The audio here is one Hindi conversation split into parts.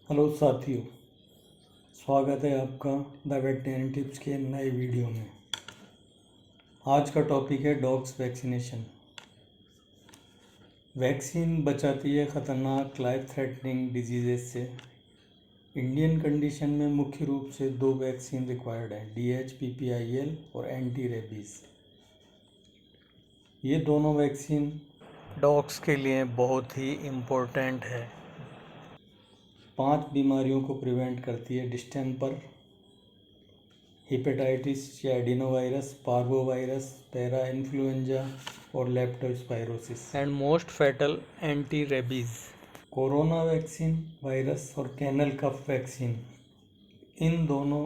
हेलो साथियों, स्वागत है आपका द वेटरनरी टिप्स के नए वीडियो में। आज का टॉपिक है डॉग्स वैक्सीनेशन। वैक्सीन बचाती है ख़तरनाक लाइफ थ्रेटनिंग डिजीज़ से। इंडियन कंडीशन में मुख्य रूप से 2 वैक्सीन रिक्वायर्ड हैं, DHPPIL और एंटी रेबीज़। ये दोनों वैक्सीन डॉग्स के लिए बहुत ही इम्पोर्टेंट है। 5 बीमारियों को प्रिवेंट करती है: डिस्टेम्पर, हेपेटाइटिस या एडिनोवायरस, पार्वोवायरस, पैरा इन्फ्लुएंजा और leptospirosis, and most fatal anti rabies. Corona vaccine, virus और कैनल कफ वैक्सीन, इन दोनों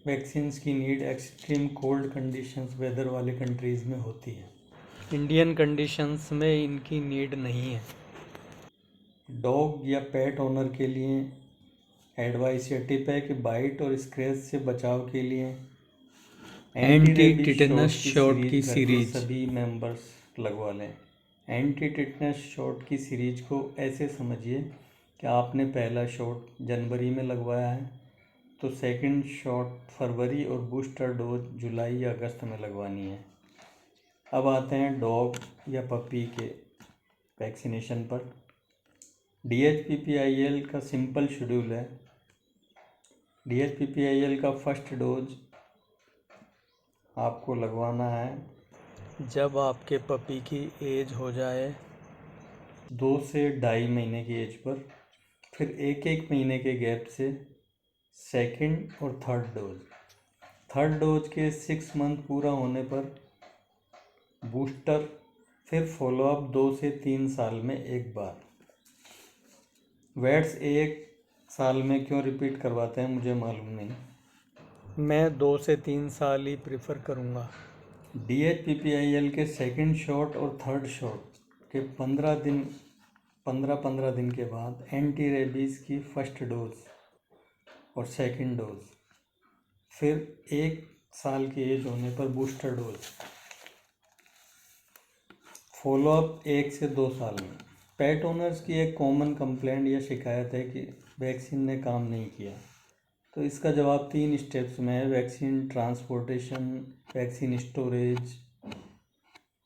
वैक्सीन्स की need extreme cold conditions, weather वाले कंट्रीज़ में होती है। इंडियन कंडीशंस में इनकी नीड नहीं है। डॉग या पेट ओनर के लिए एडवाइस या टिप है कि बाइट और स्क्रैच से बचाव के लिए एंटी टिटेनस शॉट की सीरीज सभी मेंबर्स लगवा लें। एंटी टिटेनस शॉट की सीरीज को ऐसे समझिए कि आपने पहला शॉट जनवरी में लगवाया है तो सेकंड शॉट फरवरी और बूस्टर डोज जुलाई या अगस्त में लगवानी है। अब आते हैं डॉग या पपी के वैक्सीनेशन पर। DHPPIL का सिंपल शेड्यूल है। DHPPIL का फर्स्ट डोज आपको लगवाना है जब आपके पपी की एज हो जाए 2 से 2.5 महीने की एज पर। फिर 1-1 महीने के गैप से सेकंड और थर्ड डोज के 6 मंथ पूरा होने पर बूस्टर, फिर फॉलोअप 2 से 3 साल में एक बार। वेट्स 1 साल में क्यों रिपीट करवाते हैं मुझे मालूम नहीं, मैं 2 से 3 साल ही प्रेफर करूँगा। DHPPIL के सेकंड शॉट और थर्ड शॉट के 15 दिन के बाद एंटी रेबीज़ की फर्स्ट डोज और सेकंड डोज, फिर 1 साल की एज होने पर बूस्टर डोज, फॉलोअप 1 से 2 साल में। पेट ओनर्स की एक कॉमन कंप्लेंट या शिकायत है कि वैक्सीन ने काम नहीं किया, तो इसका जवाब 3 स्टेप्स में है: वैक्सीन ट्रांसपोर्टेशन, वैक्सीन स्टोरेज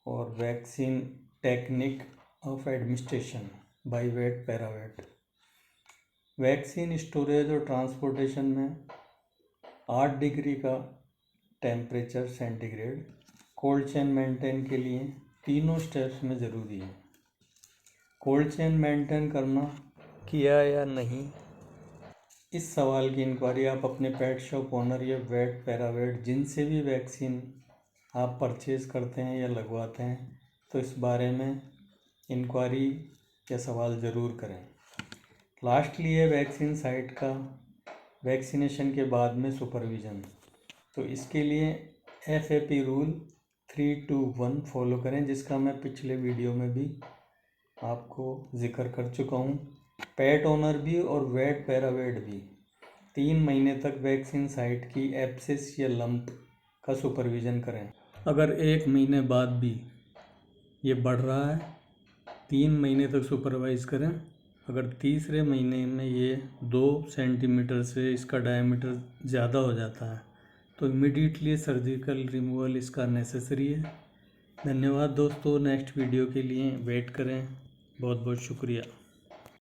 और vaccine technique of administration by weight paravet. Vaccine storage और ट्रांसपोर्टेशन में 8 डिग्री का temperature centigrade cold chain maintain के लिए तीनों स्टेप्स में ज़रूरी है। कोल्ड चेन मेंटेन करना किया या नहीं, इस सवाल की इंक्वायरी आप अपने पेट शॉप ओनर या वेट पैरावेट जिनसे भी वैक्सीन आप परचेज़ करते हैं या लगवाते हैं, तो इस बारे में इंक्वायरी या सवाल ज़रूर करें। लास्टली है वैक्सीन साइट का वैक्सीनेशन के बाद में सुपरविज़न। तो इसके लिए FAP रूल 3-2-1 फॉलो करें, जिसका मैं पिछले वीडियो में भी आपको जिक्र कर चुका हूँ। पेट ओनर भी और वेट पैरावेट भी 3 महीने तक वैक्सीन साइट की एब्सेस या लंप का सुपरविज़न करें। अगर 1 महीने बाद भी ये बढ़ रहा है, 3 महीने तक सुपरवाइज़ करें। अगर तीसरे महीने में ये 2 सेंटीमीटर से इसका डायमीटर ज़्यादा हो जाता है तो इमीडिएटली सर्जिकल रिमूवल इसका नेसेसरी है। धन्यवाद दोस्तों, नेक्स्ट वीडियो के लिए वेट करें। बहुत बहुत शुक्रिया।